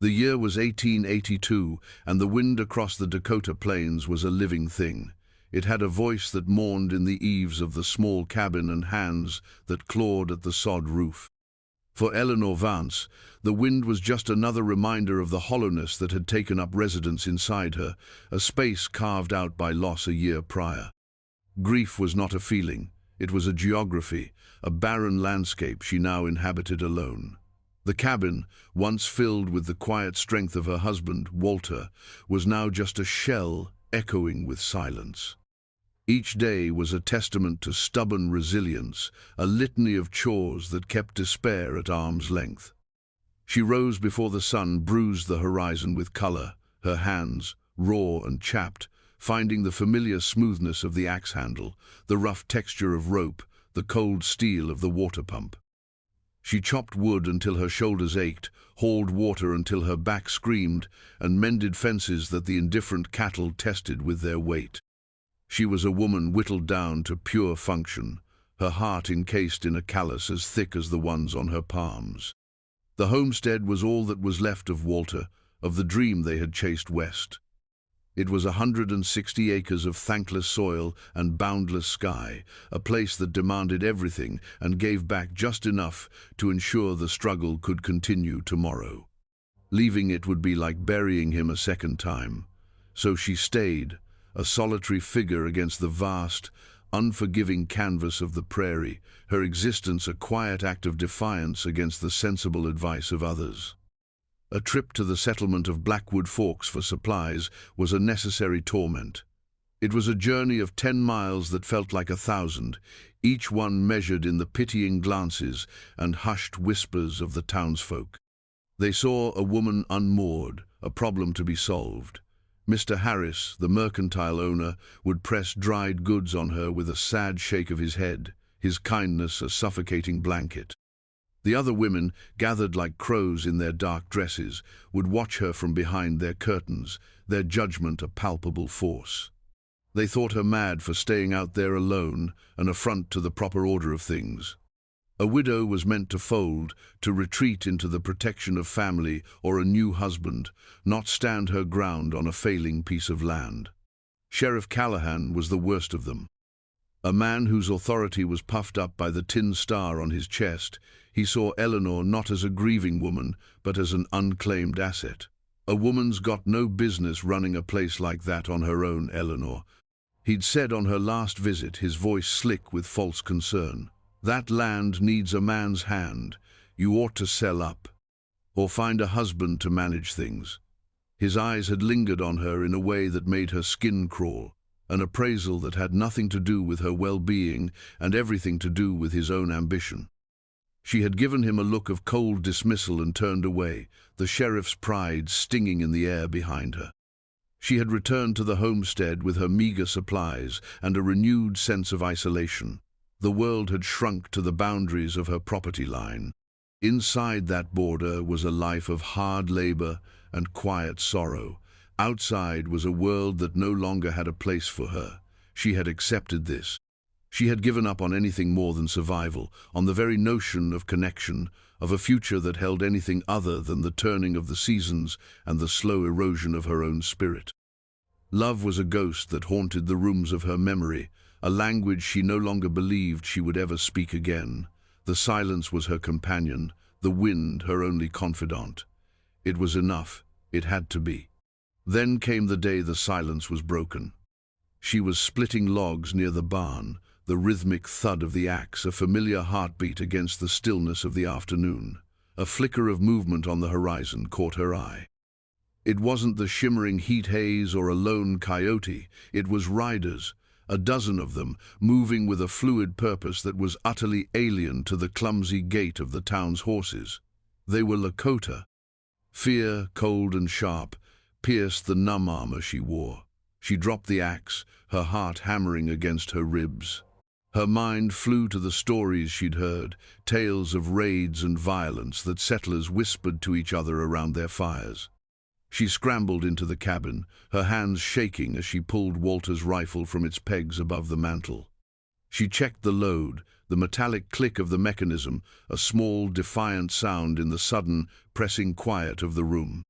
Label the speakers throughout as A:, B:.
A: The year was 1882, and the wind across the Dakota plains was a living thing. It had a voice that mourned in the eaves of the small cabin and hands that clawed at the sod roof. For Eleanor Vance, the wind was just another reminder of the hollowness that had taken up residence inside her, a space carved out by loss a year prior. Grief was not a feeling, it was a geography, a barren landscape she now inhabited alone. The cabin, once filled with the quiet strength of her husband, Walter, was now just a shell echoing with silence. Each day was a testament to stubborn resilience, a litany of chores that kept despair at arm's length. She rose before the sun bruised the horizon with color, her hands, raw and chapped, finding the familiar smoothness of the axe handle, the rough texture of rope, the cold steel of the water pump. She chopped wood until her shoulders ached, hauled water until her back screamed, and mended fences that the indifferent cattle tested with their weight. She was a woman whittled down to pure function, her heart encased in a callus as thick as the ones on her palms. The homestead was all that was left of Walter, of the dream they had chased west. It was 160 acres of thankless soil and boundless sky, a place that demanded everything and gave back just enough to ensure the struggle could continue tomorrow. Leaving it would be like burying him a second time. So she stayed, a solitary figure against the vast, unforgiving canvas of the prairie, her existence a quiet act of defiance against the sensible advice of others. A trip to the settlement of Blackwood Forks for supplies was a necessary torment. It was a journey of 10 miles that felt like 1,000, each one measured in the pitying glances and hushed whispers of the townsfolk. They saw a woman unmoored, a problem to be solved. Mr. Harris, the mercantile owner, would press dried goods on her with a sad shake of his head, his kindness a suffocating blanket. The other women, gathered like crows in their dark dresses, would watch her from behind their curtains, their judgment a palpable force. They thought her mad for staying out there alone, an affront to the proper order of things. A widow was meant to fold, to retreat into the protection of family or a new husband, not stand her ground on a failing piece of land. Sheriff Callahan was the worst of them. A man whose authority was puffed up by the tin star on his chest, he saw Eleanor not as a grieving woman, but as an unclaimed asset. A woman's got no business running a place like that on her own, Eleanor. He'd said on her last visit, his voice slick with false concern. That land needs a man's hand. You ought to sell up. Or find a husband to manage things. His eyes had lingered on her in a way that made her skin crawl. An appraisal that had nothing to do with her well-being and everything to do with his own ambition. She had given him a look of cold dismissal and turned away, the sheriff's pride stinging in the air behind her. She had returned to the homestead with her meager supplies and a renewed sense of isolation. The world had shrunk to the boundaries of her property line. Inside that border was a life of hard labor and quiet sorrow. Outside was a world that no longer had a place for her. She had accepted this. She had given up on anything more than survival, on the very notion of connection, of a future that held anything other than the turning of the seasons and the slow erosion of her own spirit. Love was a ghost that haunted the rooms of her memory, a language she no longer believed she would ever speak again. The silence was her companion, the wind her only confidant. It was enough. It had to be. Then came the day the silence was broken. She was splitting logs near the barn, the rhythmic thud of the axe, a familiar heartbeat against the stillness of the afternoon. A flicker of movement on the horizon caught her eye. It wasn't the shimmering heat haze or a lone coyote, it was riders, a dozen of them, moving with a fluid purpose that was utterly alien to the clumsy gait of the town's horses. They were Lakota. Fear, cold and sharp, pierced the numb armor she wore. She dropped the axe, her heart hammering against her ribs. Her mind flew to the stories she'd heard, tales of raids and violence that settlers whispered to each other around their fires. She scrambled into the cabin, her hands shaking as she pulled Walter's rifle from its pegs above the mantel. She checked the load, the metallic click of the mechanism, a small, defiant sound in the sudden, pressing quiet of the room.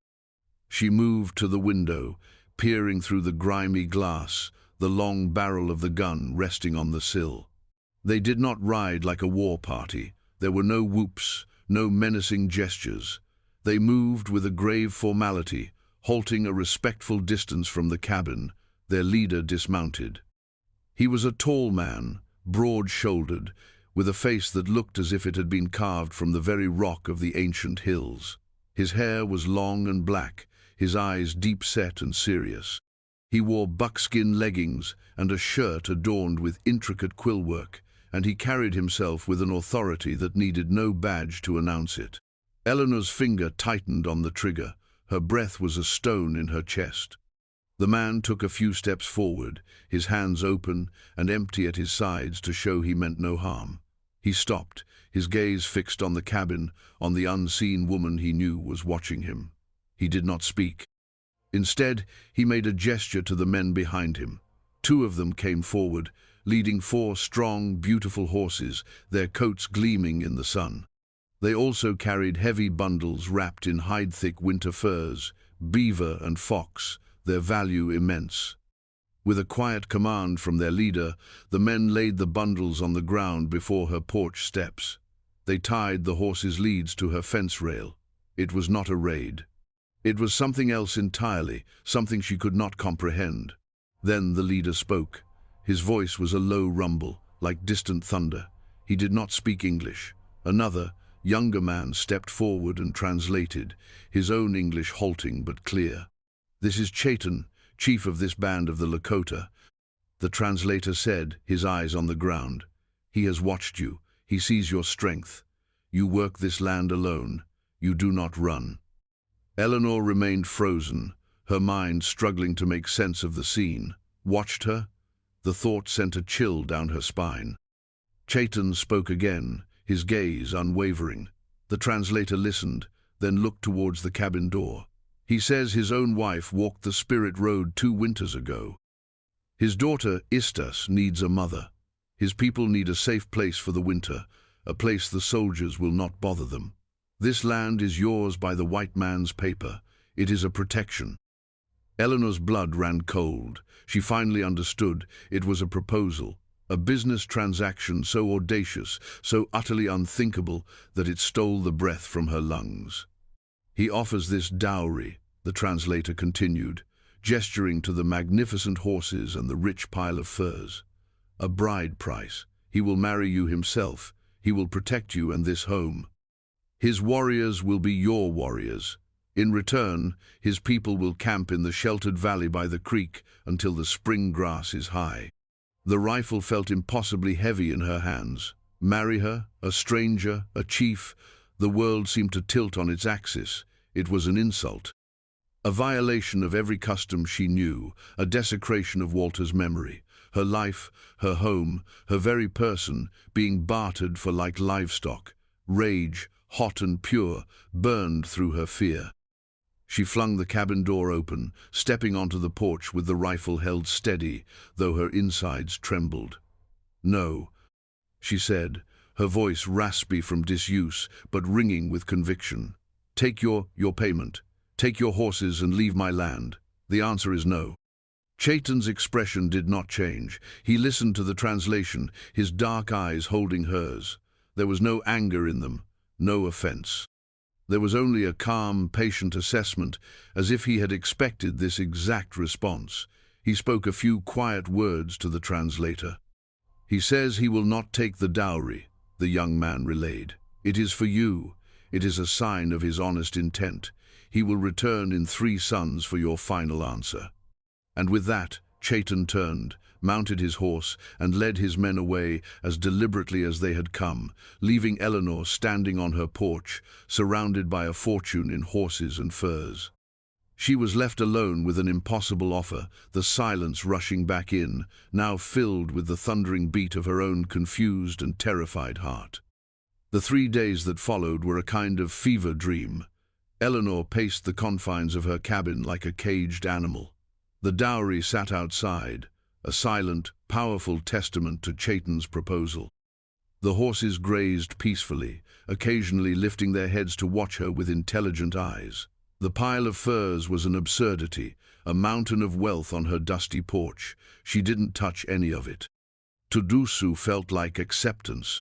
A: She moved to the window, peering through the grimy glass, the long barrel of the gun resting on the sill. They did not ride like a war party. There were no whoops, no menacing gestures. They moved with a grave formality, halting a respectful distance from the cabin, their leader dismounted. He was a tall man, broad-shouldered, with a face that looked as if it had been carved from the very rock of the ancient hills. His hair was long and black, his eyes deep-set and serious. He wore buckskin leggings and a shirt adorned with intricate quillwork, and he carried himself with an authority that needed no badge to announce it. Eleanor's finger tightened on the trigger. Her breath was a stone in her chest. The man took a few steps forward, his hands open and empty at his sides to show he meant no harm. He stopped, his gaze fixed on the cabin, on the unseen woman he knew was watching him. He did not speak. Instead, he made a gesture to the men behind him. Two of them came forward, leading 4 strong, beautiful horses, their coats gleaming in the sun. They also carried heavy bundles wrapped in hide-thick winter furs, beaver and fox, their value immense. With a quiet command from their leader, the men laid the bundles on the ground before her porch steps. They tied the horses' leads to her fence rail. It was not a raid. It was something else entirely, something she could not comprehend. Then the leader spoke. His voice was a low rumble, like distant thunder. He did not speak English. Another, younger man stepped forward and translated, his own English halting but clear. "This is Chaitan, chief of this band of the Lakota," the translator said, his eyes on the ground. "He has watched you. He sees your strength. You work this land alone. You do not run." Eleanor remained frozen, her mind struggling to make sense of the scene. Watched her? The thought sent a chill down her spine. Chaitan spoke again, his gaze unwavering. The translator listened, then looked towards the cabin door. "He says his own wife walked the spirit road 2 winters ago. His daughter, Istas, needs a mother. His people need a safe place for the winter, a place the soldiers will not bother them. This land is yours by the white man's paper. It is a protection." Eleanor's blood ran cold. She finally understood. It was a proposal, a business transaction so audacious, so utterly unthinkable that it stole the breath from her lungs. "He offers this dowry," the translator continued, gesturing to the magnificent horses and the rich pile of furs. "A bride price. He will marry you himself. He will protect you and this home. His warriors will be your warriors. In return, his people will camp in the sheltered valley by the creek until the spring grass is high." The rifle felt impossibly heavy in her hands. Marry her, a stranger, a chief? The world seemed to tilt on its axis. It was an insult. A violation of every custom she knew, a desecration of Walter's memory. Her life, her home, her very person, being bartered for like livestock. Rage, hot and pure, burned through her fear. She flung the cabin door open, stepping onto the porch with the rifle held steady, though her insides trembled. "No," she said, her voice raspy from disuse, but ringing with conviction. "Take your payment. Take your horses and leave my land. The answer is no." Chaitan's expression did not change. He listened to the translation, his dark eyes holding hers. There was no anger in them, no offense. There was only a calm, patient assessment, as if he had expected this exact response. He spoke a few quiet words to the translator. "He says he will not take the dowry," the young man relayed. "It is for you. It is a sign of his honest intent. He will return in 3 sons for your final answer." And with that, Chaitan turned, mounted his horse, and led his men away as deliberately as they had come, leaving Eleanor standing on her porch, surrounded by a fortune in horses and furs. She was left alone with an impossible offer, the silence rushing back in, now filled with the thundering beat of her own confused and terrified heart. The 3 days that followed were a kind of fever dream. Eleanor paced the confines of her cabin like a caged animal. The dowry sat outside, a silent, powerful testament to Chaitan's proposal. The horses grazed peacefully, occasionally lifting their heads to watch her with intelligent eyes. The pile of furs was an absurdity, a mountain of wealth on her dusty porch. She didn't touch any of it. Tudusu felt like acceptance.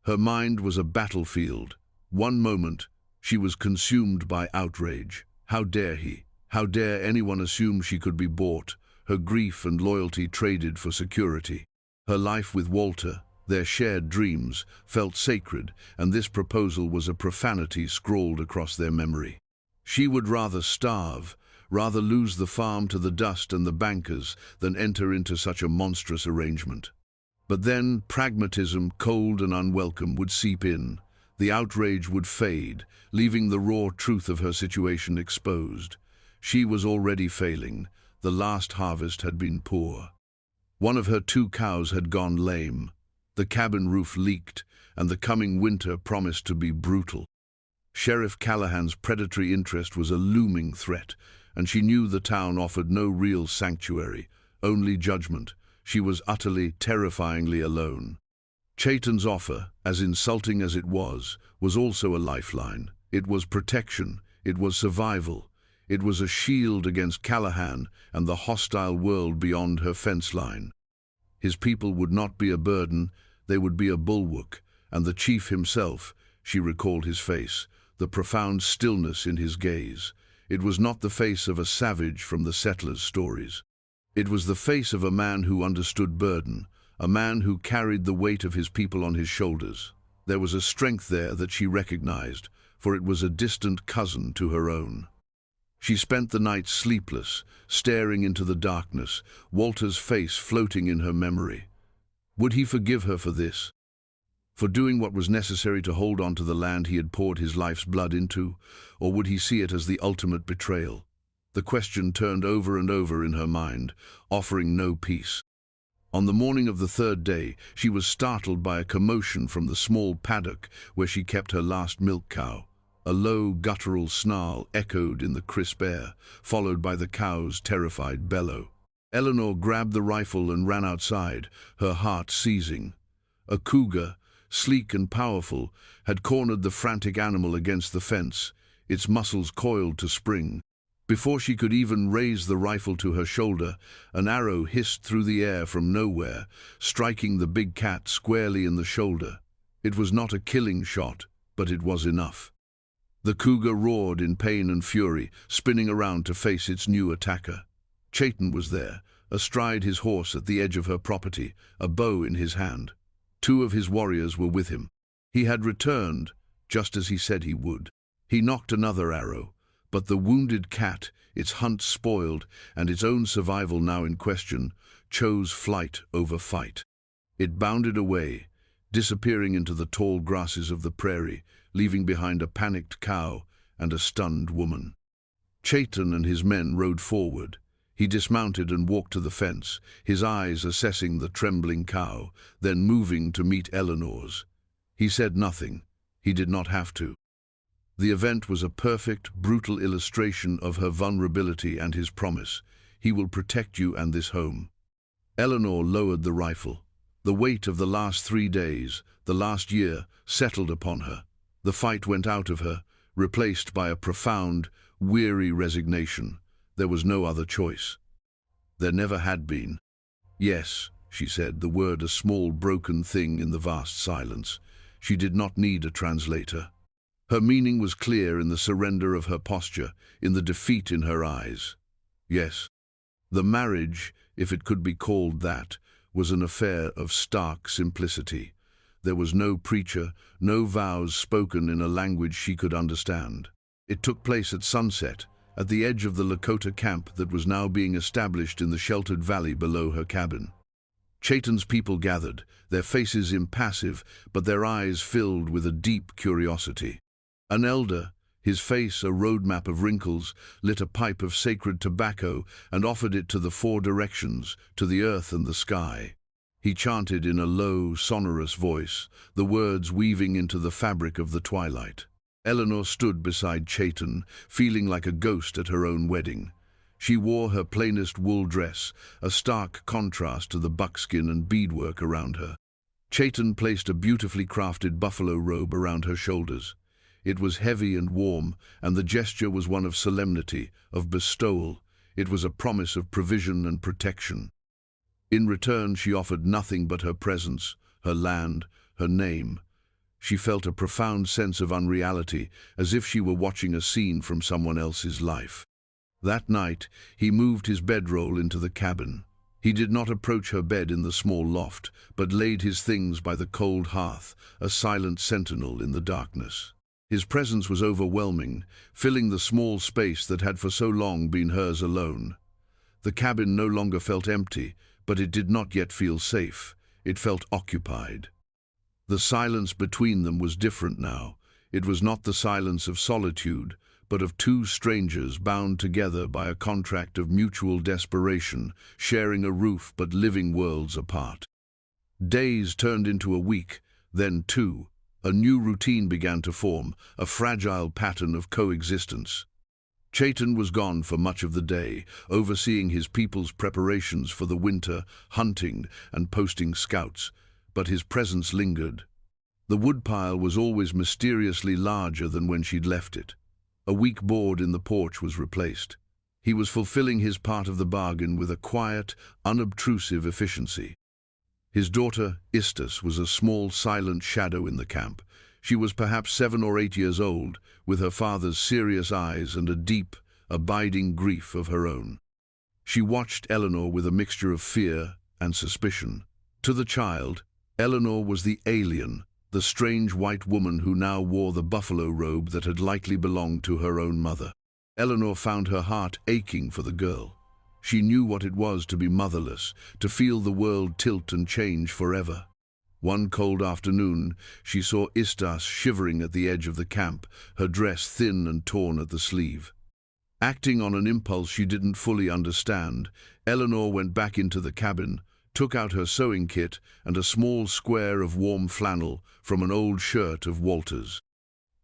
A: Her mind was a battlefield. One moment, she was consumed by outrage. How dare he? How dare anyone assume she could be bought, her grief and loyalty traded for security? Her life with Walter, their shared dreams, felt sacred, and this proposal was a profanity scrawled across their memory. She would rather starve, rather lose the farm to the dust and the bankers, than enter into such a monstrous arrangement. But then pragmatism, cold and unwelcome, would seep in. The outrage would fade, leaving the raw truth of her situation exposed. She was already failing. The last harvest had been poor. One of her 2 cows had gone lame. The cabin roof leaked, and the coming winter promised to be brutal. Sheriff Callahan's predatory interest was a looming threat, and she knew the town offered no real sanctuary, only judgment. She was utterly, terrifyingly alone. Chaitan's offer, as insulting as it was also a lifeline. It was protection, it was survival, it was a shield against Callahan and the hostile world beyond her fence line. His people would not be a burden, they would be a bulwark, and the chief himself, she recalled his face, the profound stillness in his gaze. It was not the face of a savage from the settlers' stories. It was the face of a man who understood burden, a man who carried the weight of his people on his shoulders. There was a strength there that she recognized, for it was a distant cousin to her own. She spent the night sleepless, staring into the darkness, Walter's face floating in her memory. Would he forgive her for this? For doing what was necessary to hold on to the land he had poured his life's blood into? Or would he see it as the ultimate betrayal? The question turned over and over in her mind, offering no peace. On the morning of the 3rd day, she was startled by a commotion from the small paddock where she kept her last milk cow. A low, guttural snarl echoed in the crisp air, followed by the cow's terrified bellow. Eleanor grabbed the rifle and ran outside, her heart seizing. A cougar, sleek and powerful, had cornered the frantic animal against the fence, its muscles coiled to spring. Before she could even raise the rifle to her shoulder, an arrow hissed through the air from nowhere, striking the big cat squarely in the shoulder. It was not a killing shot, but it was enough. The cougar roared in pain and fury, spinning around to face its new attacker. Chaitan was there, astride his horse at the edge of her property, a bow in his hand. 2 of his warriors were with him. He had returned, just as he said he would. He nocked another arrow, but the wounded cat, its hunt spoiled and its own survival now in question, chose flight over fight. It bounded away, disappearing into the tall grasses of the prairie, leaving behind a panicked cow and a stunned woman. Chaitan and his men rode forward. He dismounted and walked to the fence, his eyes assessing the trembling cow, then moving to meet Eleanor's. He said nothing. He did not have to. The event was a perfect, brutal illustration of her vulnerability and his promise. He will protect you and this home. Eleanor lowered the rifle. The weight of the last 3 days, the last year, settled upon her. The fight went out of her, replaced by a profound, weary resignation. There was no other choice. There never had been. Yes, she said, the word a small broken thing in the vast silence. She did not need a translator. Her meaning was clear in the surrender of her posture, in the defeat in her eyes. Yes, the marriage, if it could be called that, was an affair of stark simplicity. There was no preacher, no vows spoken in a language she could understand. It took place at sunset, at the edge of the Lakota camp that was now being established in the sheltered valley below her cabin. Chaitan's people gathered, their faces impassive, but their eyes filled with a deep curiosity. An elder, his face a roadmap of wrinkles, lit a pipe of sacred tobacco and offered it to the 4 directions, to the earth and the sky. He chanted in a low, sonorous voice, the words weaving into the fabric of the twilight. Eleanor stood beside Chaitan, feeling like a ghost at her own wedding. She wore her plainest wool dress, a stark contrast to the buckskin and beadwork around her. Chaitan placed a beautifully crafted buffalo robe around her shoulders. It was heavy and warm, and the gesture was one of solemnity, of bestowal. It was a promise of provision and protection. In return, she offered nothing but her presence, her land, her name. She felt a profound sense of unreality, as if she were watching a scene from someone else's life. That night, he moved his bedroll into the cabin. He did not approach her bed in the small loft, but laid his things by the cold hearth, a silent sentinel in the darkness. His presence was overwhelming, filling the small space that had for so long been hers alone. The cabin no longer felt empty, but it did not yet feel safe. It felt occupied. The silence between them was different now. It was not the silence of solitude, but of two strangers bound together by a contract of mutual desperation, sharing a roof but living worlds apart. Days turned into a week, then two. A new routine began to form, a fragile pattern of coexistence. Chaitan was gone for much of the day, overseeing his people's preparations for the winter, hunting and posting scouts, but his presence lingered. The woodpile was always mysteriously larger than when she'd left it. A weak board in the porch was replaced. He was fulfilling his part of the bargain with a quiet, unobtrusive efficiency. His daughter, Istas, was a small, silent shadow in the camp. She was perhaps 7 or 8 years old, with her father's serious eyes and a deep, abiding grief of her own. She watched Eleanor with a mixture of fear and suspicion. To the child, Eleanor was the alien, the strange white woman who now wore the buffalo robe that had likely belonged to her own mother. Eleanor found her heart aching for the girl. She knew what it was to be motherless, to feel the world tilt and change forever. One cold afternoon, she saw Istas shivering at the edge of the camp, her dress thin and torn at the sleeve. Acting on an impulse she didn't fully understand, Eleanor went back into the cabin, took out her sewing kit and a small square of warm flannel from an old shirt of Walter's.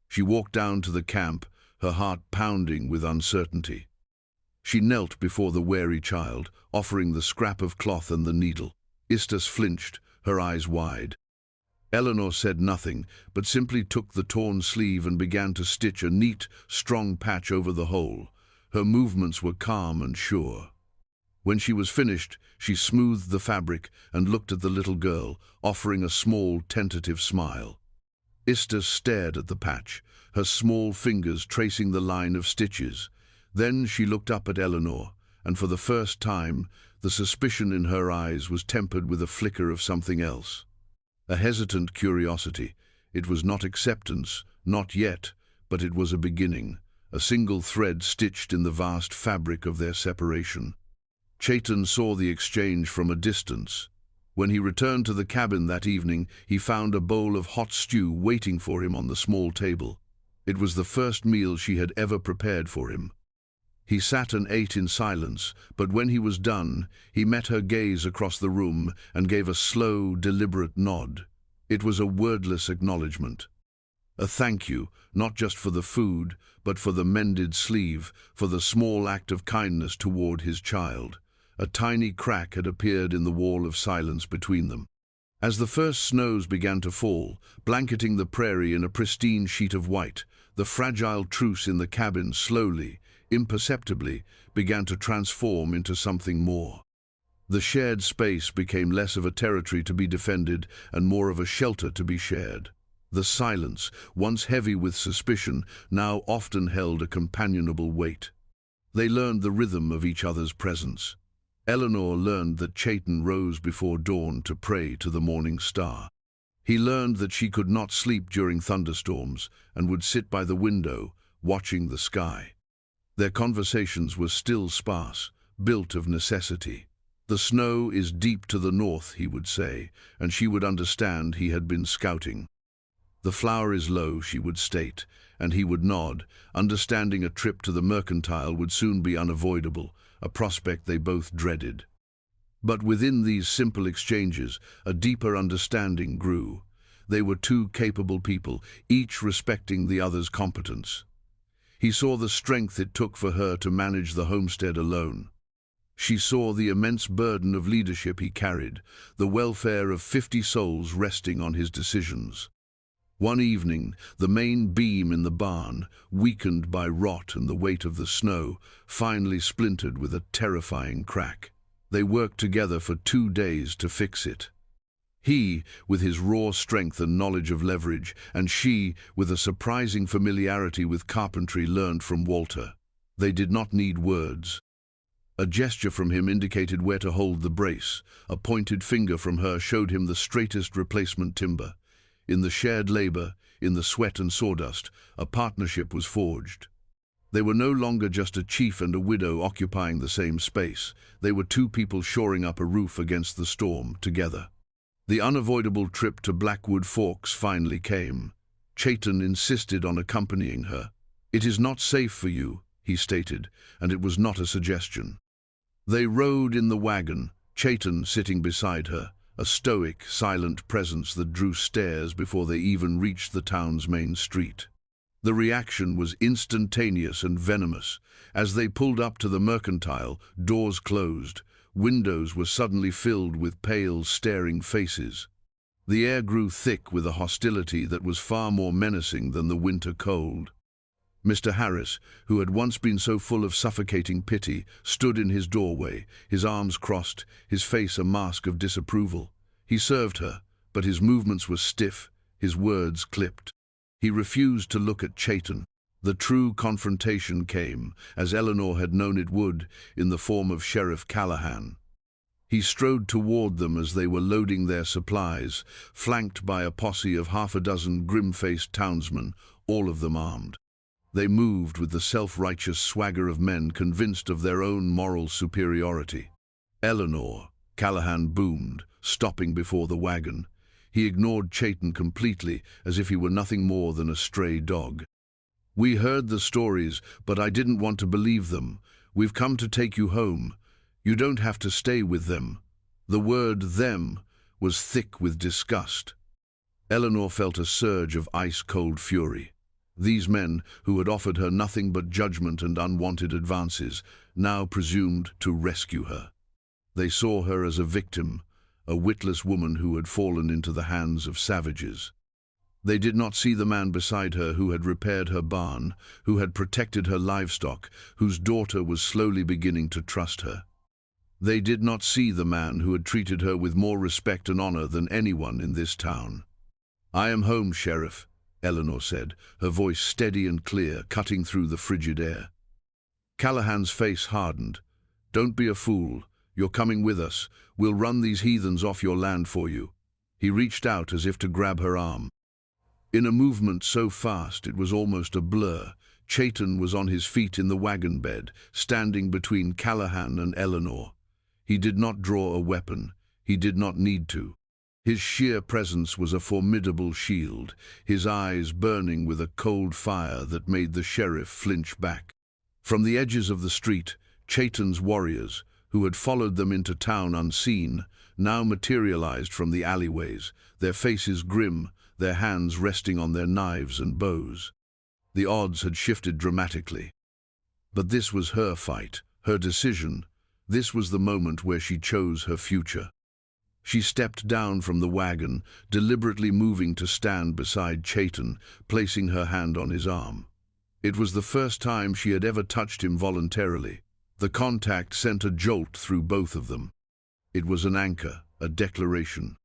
A: She walked down to the camp, her heart pounding with uncertainty. She knelt before the wary child, offering the scrap of cloth and the needle. Istas flinched, her eyes wide. Eleanor said nothing, but simply took the torn sleeve and began to stitch a neat, strong patch over the hole. Her movements were calm and sure. When she was finished, she smoothed the fabric and looked at the little girl, offering a small, tentative smile. Istas stared at the patch, her small fingers tracing the line of stitches. Then she looked up at Eleanor, and for the first time, the suspicion in her eyes was tempered with a flicker of something else. A hesitant curiosity. It was not acceptance, not yet, but it was a beginning, a single thread stitched in the vast fabric of their separation. Chaitan saw the exchange from a distance. When he returned to the cabin that evening, he found a bowl of hot stew waiting for him on the small table. It was the first meal she had ever prepared for him. He sat and ate in silence, but when he was done, he met her gaze across the room and gave a slow, deliberate nod. It was a wordless acknowledgement. A thank you, not just for the food, but for the mended sleeve, for the small act of kindness toward his child. A tiny crack had appeared in the wall of silence between them. As the first snows began to fall, blanketing the prairie in a pristine sheet of white, the fragile truce in the cabin slowly, imperceptibly, began to transform into something more. The shared space became less of a territory to be defended and more of a shelter to be shared. The silence, once heavy with suspicion, now often held a companionable weight. They learned the rhythm of each other's presence. Eleanor learned that Chaitan rose before dawn to pray to the morning star. He learned that she could not sleep during thunderstorms and would sit by the window, watching the sky. Their conversations were still sparse, built of necessity. The snow is deep to the north, he would say, and she would understand he had been scouting. The flour is low, she would state, and he would nod, understanding a trip to the mercantile would soon be unavoidable, a prospect they both dreaded. But within these simple exchanges, a deeper understanding grew. They were two capable people, each respecting the other's competence. He saw the strength it took for her to manage the homestead alone. She saw the immense burden of leadership he carried, the welfare of 50 souls resting on his decisions. One evening, the main beam in the barn, weakened by rot and the weight of the snow, finally splintered with a terrifying crack. They worked together for 2 days to fix it. He, with his raw strength and knowledge of leverage, and she, with a surprising familiarity with carpentry learned from Walter. They did not need words. A gesture from him indicated where to hold the brace. A pointed finger from her showed him the straightest replacement timber. In the shared labor, in the sweat and sawdust, a partnership was forged. They were no longer just a chief and a widow occupying the same space. They were 2 people shoring up a roof against the storm, together. The unavoidable trip to Blackwood Forks finally came. Chayton insisted on accompanying her. "It is not safe for you," he stated, and it was not a suggestion. They rode in the wagon, Chayton sitting beside her, a stoic, silent presence that drew stares before they even reached the town's main street. The reaction was instantaneous and venomous. As they pulled up to the Mercantile, doors closed. Windows were suddenly filled with pale, staring faces. The air grew thick with a hostility that was far more menacing than the winter cold. Mr. Harris, who had once been so full of suffocating pity, stood in his doorway, his arms crossed, his face a mask of disapproval. He served her, but his movements were stiff, his words clipped. He refused to look at Chayton. The true confrontation came, as Eleanor had known it would, in the form of Sheriff Callahan. He strode toward them as they were loading their supplies, flanked by a posse of 6 grim-faced townsmen, all of them armed. They moved with the self-righteous swagger of men convinced of their own moral superiority. "Eleanor," Callahan boomed, stopping before the wagon. He ignored Chayton completely, as if he were nothing more than a stray dog. "We heard the stories, but I didn't want to believe them. We've come to take you home. You don't have to stay with them." The word "them" was thick with disgust. Eleanor felt a surge of ice-cold fury. These men, who had offered her nothing but judgment and unwanted advances, now presumed to rescue her. They saw her as a victim, a witless woman who had fallen into the hands of savages. They did not see the man beside her who had repaired her barn, who had protected her livestock, whose daughter was slowly beginning to trust her. They did not see the man who had treated her with more respect and honor than anyone in this town. "I am home, Sheriff," Eleanor said, her voice steady and clear, cutting through the frigid air. Callahan's face hardened. "Don't be a fool. You're coming with us. We'll run these heathens off your land for you." He reached out as if to grab her arm. In a movement so fast it was almost a blur, Chayton was on his feet in the wagon bed, standing between Callahan and Eleanor. He did not draw a weapon. He did not need to. His sheer presence was a formidable shield, his eyes burning with a cold fire that made the sheriff flinch back. From the edges of the street, Chayton's warriors, who had followed them into town unseen, now materialized from the alleyways, their faces grim, their hands resting on their knives and bows. The odds had shifted dramatically. But this was her fight, her decision. This was the moment where she chose her future. She stepped down from the wagon, deliberately moving to stand beside Chayton, placing her hand on his arm. It was the first time she had ever touched him voluntarily. The contact sent a jolt through both of them. It was an anchor, a declaration.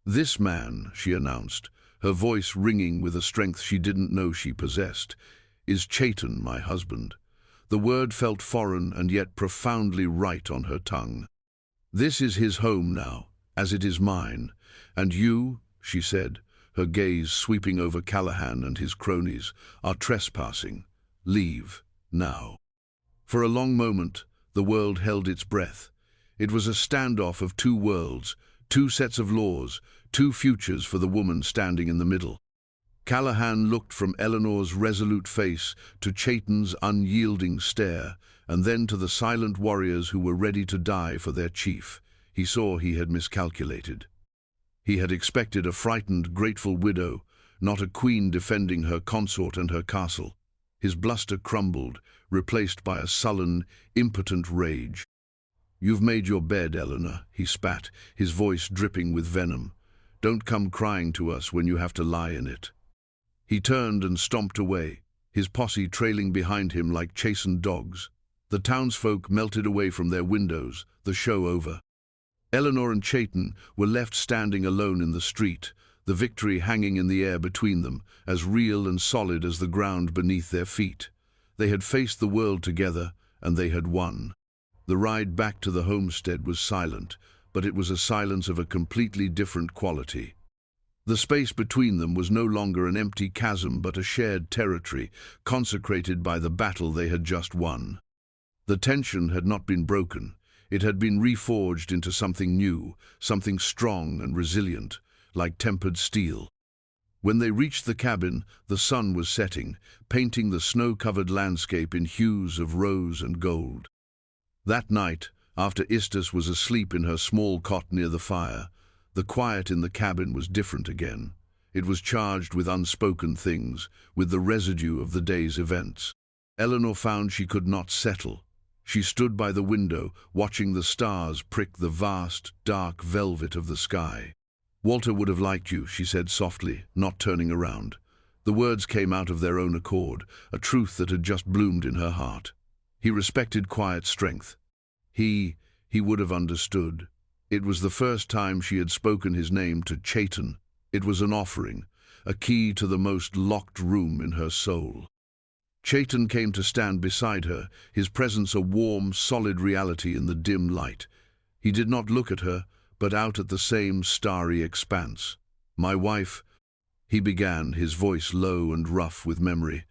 A: "This man," she announced, her voice ringing with a strength she didn't know she possessed, "is Chayton, my husband." The word felt foreign and yet profoundly right on her tongue. "This is his home now, as it is mine. And you," she said, her gaze sweeping over Callahan and his cronies, "are trespassing. Leave, now." For a long moment, the world held its breath. It was a standoff of 2 worlds, 2 sets of laws, 2 futures for the woman standing in the middle. Callahan looked from Eleanor's resolute face to Chayton's unyielding stare, and then to the silent warriors who were ready to die for their chief. He saw he had miscalculated. He had expected a frightened, grateful widow, not a queen defending her consort and her castle. His bluster crumbled, replaced by a sullen, impotent rage. "You've made your bed, Eleanor," he spat, his voice dripping with venom. "Don't come crying to us when you have to lie in it." He turned and stomped away, his posse trailing behind him like chastened dogs. The townsfolk melted away from their windows, the show over. Eleanor and Chayton were left standing alone in the street, the victory hanging in the air between them, as real and solid as the ground beneath their feet. They had faced the world together, and they had won. The ride back to the homestead was silent, but it was a silence of a completely different quality. The space between them was no longer an empty chasm but a shared territory, consecrated by the battle they had just won. The tension had not been broken. It had been reforged into something new, something strong and resilient, like tempered steel. When they reached the cabin, the sun was setting, painting the snow-covered landscape in hues of rose and gold. That night, after Istus was asleep in her small cot near the fire, the quiet in the cabin was different again. It was charged with unspoken things, with the residue of the day's events. Eleanor found she could not settle. She stood by the window, watching the stars prick the vast, dark velvet of the sky. "Walter would have liked you," she said softly, not turning around. The words came out of their own accord, a truth that had just bloomed in her heart. He respected quiet strength. He would have understood. It was the first time she had spoken his name to Chayton. It was an offering, a key to the most locked room in her soul. Chayton came to stand beside her, his presence a warm, solid reality in the dim light. He did not look at her, but out at the same starry expanse. "My wife," he began, his voice low and rough with memory,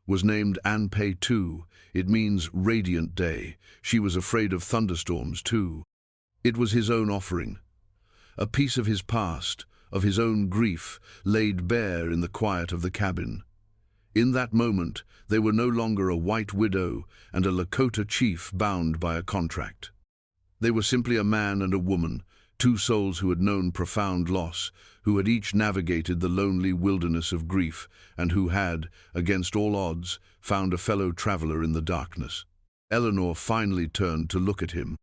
A: "was named Anpei too. It means radiant day. She was afraid of thunderstorms too." It was his own offering, a piece of his past, of his own grief, laid bare in the quiet of the cabin. In that moment, they were no longer a white widow and a Lakota chief bound by a contract. They were simply a man and a woman, two souls who had known profound loss, who had each navigated the lonely wilderness of grief, and who had, against all odds, found a fellow traveler in the darkness. Eleanor finally turned to look at him.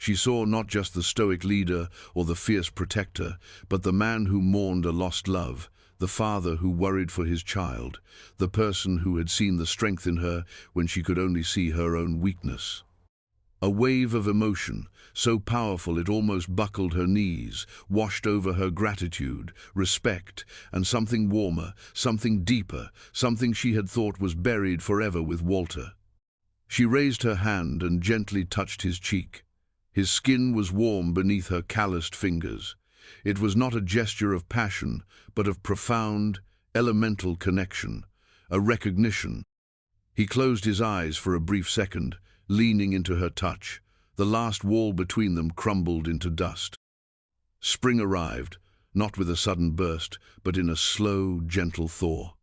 A: She saw not just the stoic leader or the fierce protector, but the man who mourned a lost love, the father who worried for his child, the person who had seen the strength in her when she could only see her own weakness. A wave of emotion, so powerful it almost buckled her knees, washed over her gratitude, respect, and something warmer, something deeper, something she had thought was buried forever with Walter. She raised her hand and gently touched his cheek. His skin was warm beneath her calloused fingers. It was not a gesture of passion, but of profound, elemental connection, a recognition. He closed his eyes for a brief second, leaning into her touch. The last wall between them crumbled into dust. Spring arrived, not with a sudden burst, but in a slow, gentle thaw.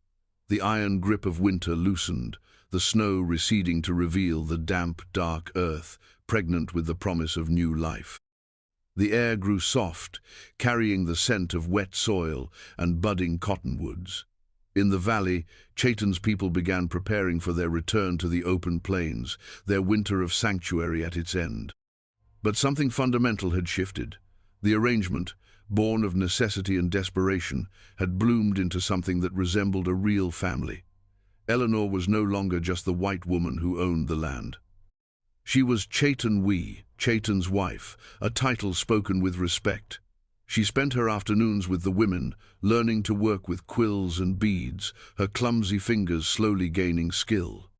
A: The iron grip of winter loosened, the snow receding to reveal the damp, dark earth, pregnant with the promise of new life. The air grew soft, carrying the scent of wet soil and budding cottonwoods. In the valley, Chayton's people began preparing for their return to the open plains, their winter of sanctuary at its end. But something fundamental had shifted. The arrangement, born of necessity and desperation, had bloomed into something that resembled a real family. Eleanor was no longer just the white woman who owned the land. She was Chayton Wee, Chayton's wife, a title spoken with respect. She spent her afternoons with the women, learning to work with quills and beads, her clumsy fingers slowly gaining skill.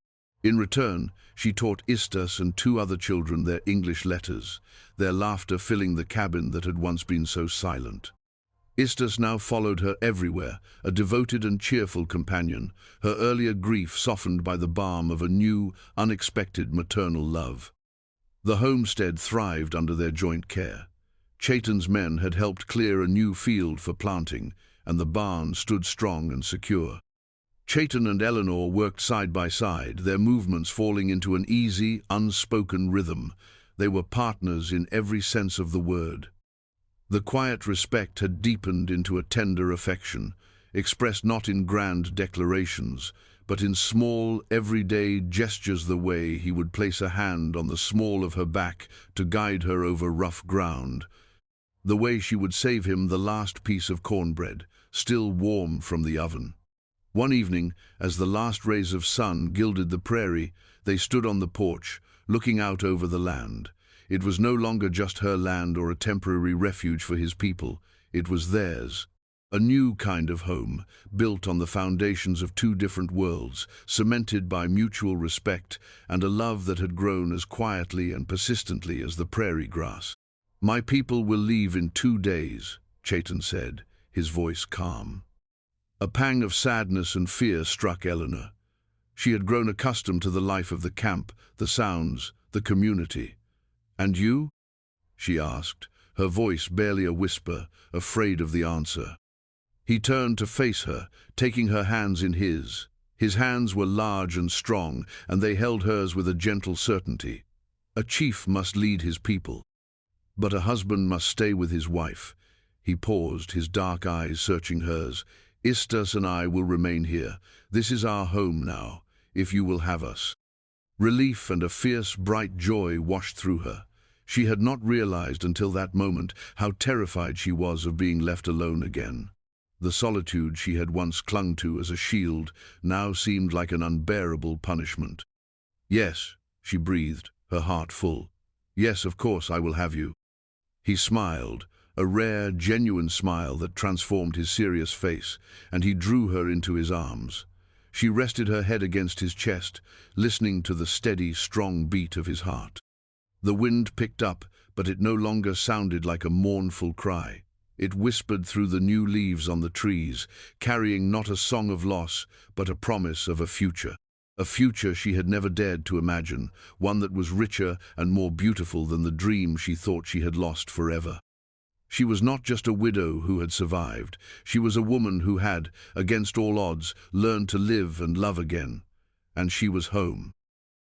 A: In return, she taught Istus and two other children their English letters, their laughter filling the cabin that had once been so silent. Istus now followed her everywhere, a devoted and cheerful companion, her earlier grief softened by the balm of a new, unexpected maternal love. The homestead thrived under their joint care. Chayton's men had helped clear a new field for planting, and the barn stood strong and secure. Chayton and Eleanor worked side by side, their movements falling into an easy, unspoken rhythm. They were partners in every sense of the word. The quiet respect had deepened into a tender affection, expressed not in grand declarations, but in small, everyday gestures, the way he would place a hand on the small of her back to guide her over rough ground, the way she would save him the last piece of cornbread, still warm from the oven. One evening, as the last rays of sun gilded the prairie, they stood on the porch, looking out over the land. It was no longer just her land or a temporary refuge for his people. It was theirs. A new kind of home, built on the foundations of two different worlds, cemented by mutual respect and a love that had grown as quietly and persistently as the prairie grass. "My people will leave in 2 days," Chaitan said, his voice calm. A pang of sadness and fear struck Eleanor. She had grown accustomed to the life of the camp, the sounds, the community. "And you?" she asked, her voice barely a whisper, afraid of the answer. He turned to face her, taking her hands in his. His hands were large and strong, and they held hers with a gentle certainty. A chief must lead his people, but a husband must stay with his wife. He paused, his dark eyes searching hers. "Istas and I will remain here. This is our home now, if you will have us." Relief and a fierce, bright joy washed through her. She had not realized until that moment how terrified she was of being left alone again. The solitude she had once clung to as a shield now seemed like an unbearable punishment. "Yes," she breathed, her heart full. "Yes, of course I will have you." He smiled, a rare, genuine smile that transformed his serious face, and he drew her into his arms. She rested her head against his chest, listening to the steady, strong beat of his heart. The wind picked up, but it no longer sounded like a mournful cry. It whispered through the new leaves on the trees, carrying not a song of loss, but a promise of a future she had never dared to imagine, one that was richer and more beautiful than the dream she thought she had lost forever. She was not just a widow who had survived. She was a woman who had, against all odds, learned to live and love again. And she was home.